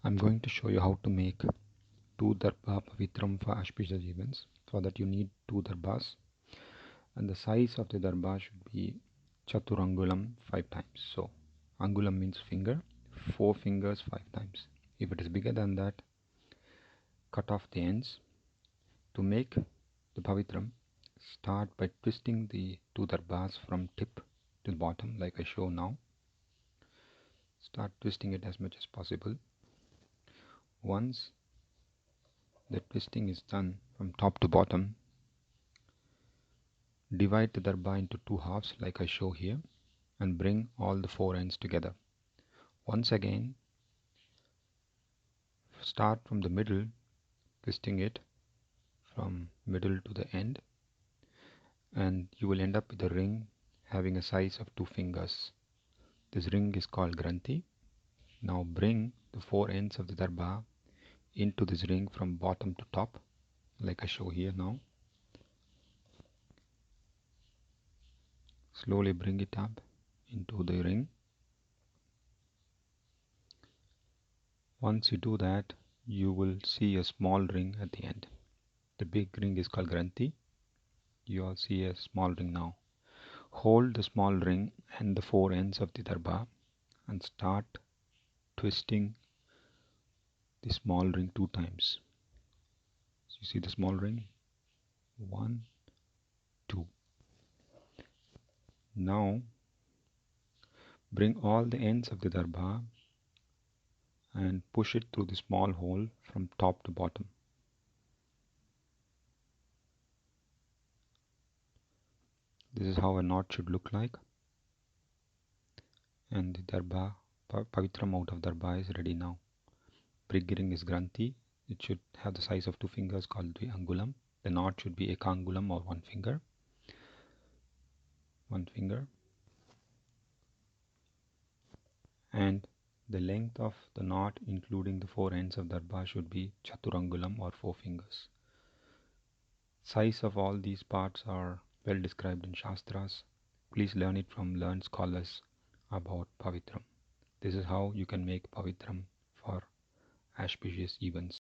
I'm going to show you how to make two Dharba Pavitram for auspicious events. For that you need two Dharbas, and the size of the Dharba should be Chaturangulam 5 times. So Angulam means finger, 4 fingers 5 times. If it is bigger than that, cut off the ends. To make the Pavitram, start by twisting the two Dharbas from tip to the bottom like I show now. Start twisting it as much as possible. Once the twisting is done from top to bottom, divide the Dharba into two halves like I show here and bring all the 4 ends together. Once again, start from the middle, twisting it from middle to the end, and you will end up with a ring having a size of 2 fingers. This ring is called Granthi. Now bring the 4 ends of the Dharba into this ring from bottom to top like I show here now. Slowly bring it up into the ring. Once you do that, you will see a small ring at the end. The big ring is called Granthi. You all see a small ring now. Hold the small ring and the 4 ends of the Dharba and start twisting the small ring 2 times. So you see the small ring? 1, 2. Now bring all the ends of the Dharba and push it through the small hole from top to bottom. This is how a knot should look like, and the Dharba, Pavitram out of Dharba is ready now. Big ring is Granthi. It should have the size of 2 fingers called the Angulam. The knot should be Ekangulam or 1 finger. 1 finger. And the length of the knot including the 4 ends of Dharba should be Chaturangulam or 4 fingers. Size of all these parts are well described in Shastras. Please learn it from learned scholars about Pavitram. This is how you can make Pavitram for auspicious events.